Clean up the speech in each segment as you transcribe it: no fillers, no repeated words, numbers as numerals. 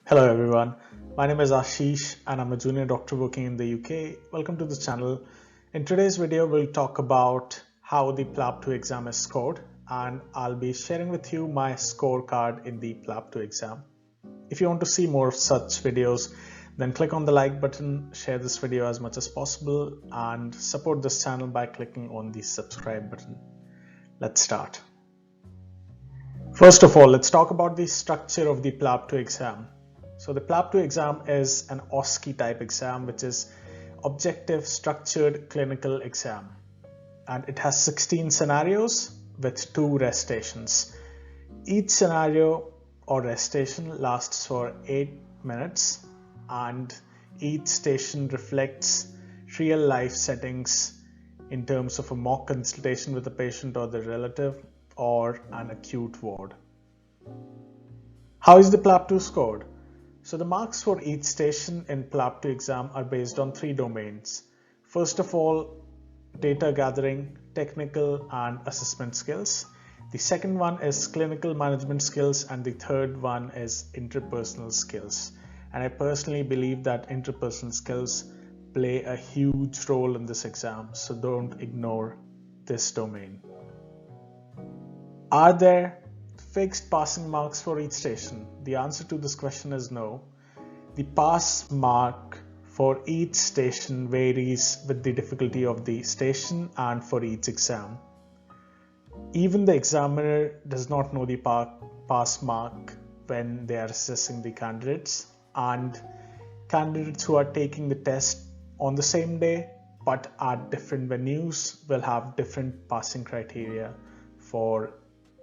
Hello everyone, my name is Ashish and I'm a junior doctor working in the UK. Welcome to the channel. In today's video, we'll talk about how the PLAB2 exam is scored, and I'll be sharing with you my scorecard in the PLAB2 exam. If you want to see more of such videos, then click on the like button, share this video as much as possible, and support this channel by clicking on the subscribe button. Let's start. First of all, let's talk about the structure of the PLAB2 exam. So the PLAB2 exam is an OSCE type exam, which is objective structured clinical exam, and it has 16 scenarios with 2 rest stations. Each scenario or rest station lasts for 8 minutes, and each station reflects real life settings in terms of a mock consultation with the patient or the relative or an acute ward. How is the PLAB2 scored? So the marks for each station in PLAB2 exam are based on 3 domains. First of all, data gathering, technical and assessment skills. The second one is clinical management skills, and the third one is interpersonal skills. And I personally believe that interpersonal skills play a huge role in this exam, so don't ignore this domain. Are there fixed passing marks for each station? The answer to this question is no. The pass mark for each station varies with the difficulty of the station and for each exam. Even the examiner does not know the pass mark when they are assessing the candidates, and candidates who are taking the test on the same day but at different venues will have different passing criteria for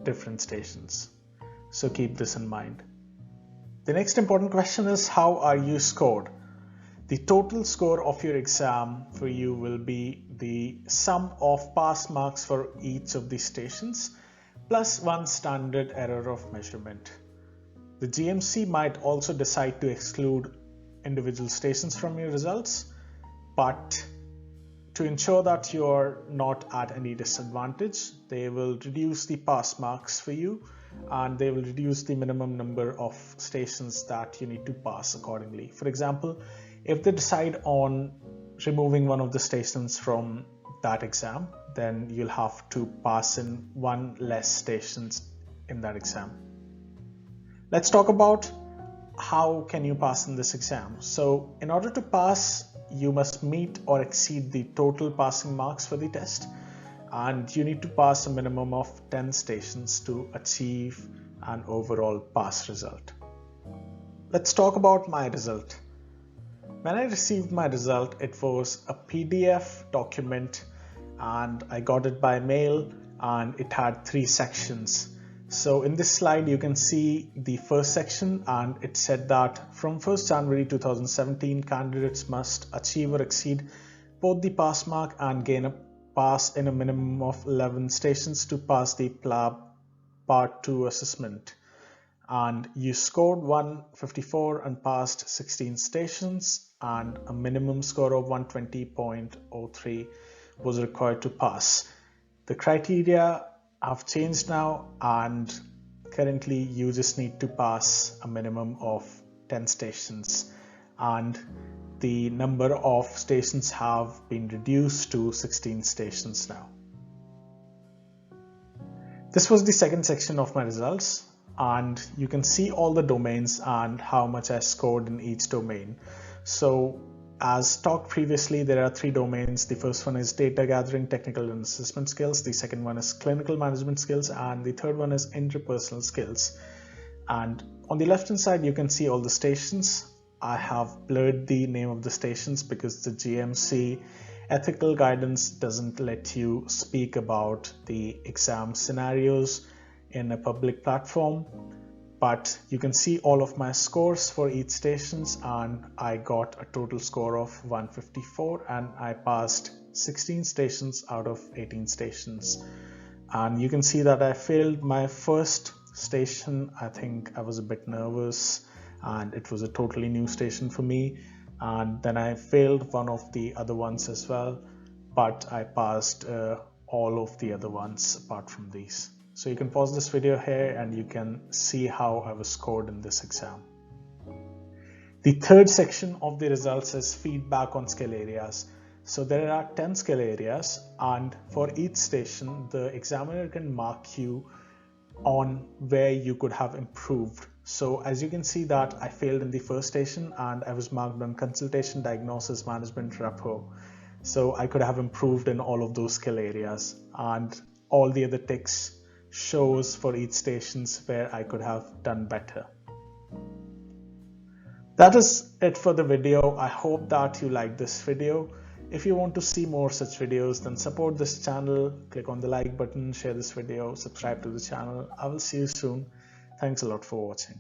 different stations. So keep this in mind. The next important question is, how are you scored? The total score of your exam for you will be the sum of pass marks for each of the stations plus 1 standard error of measurement. The GMC might also decide to exclude individual stations from your results, but to ensure that you're not at any disadvantage, they will reduce the pass marks for you, and they will reduce the minimum number of stations that you need to pass accordingly. For example, if they decide on removing one of the stations from that exam, then you'll have to pass in 1 less stations in that exam. Let's talk about how can you pass in this exam. So in order to pass, you must meet or exceed the total passing marks for the test, and you need to pass a minimum of 10 stations to achieve an overall pass result. Let's talk about my result. When I received my result, it was a PDF document and I got it by mail, and it had 3 sections. So in this slide you can see the first section, and it said that from 1st January 2017 candidates must achieve or exceed both the pass mark and gain a pass in a minimum of 11 stations to pass the PLAB Part 2 assessment. And you scored 154 and passed 16 stations, and a minimum score of 120.03 was required to pass. The criteria have changed now, and currently you just need to pass a minimum of 10 stations, and the number of stations have been reduced to 16 stations now. This was the second section of my results, and you can see all the domains and how much I scored in each domain. So as talked previously, there are 3 domains. The first one is data gathering, technical and assessment skills. The second one is clinical management skills, and the third one is interpersonal skills. And on the left hand side you can see all the stations. I have blurred the name of the stations because the GMC ethical guidance doesn't let you speak about the exam scenarios in a public platform. But you can see all of my scores for each stations, and I got a total score of 154, and I passed 16 stations out of 18 stations. And you can see that I failed my first station. I think I was a bit nervous, and it was a totally new station for me, and then I failed one of the other ones as well, but I passed all of the other ones apart from these. So you can pause this video here and you can see how I was scored in this exam. The third section of the results is feedback on skill areas. So there are 10 skill areas, and for each station, the examiner can mark you on where you could have improved. So as you can see that I failed in the first station and I was marked on consultation, diagnosis, management, repo. So I could have improved in all of those skill areas, and all the other ticks shows for each stations where I could have done better. That is it for the video. I hope that you liked this video. If you want to see more such videos, then support this channel, click on the like button, share this video, subscribe to the channel. I will see you soon. Thanks a lot for watching.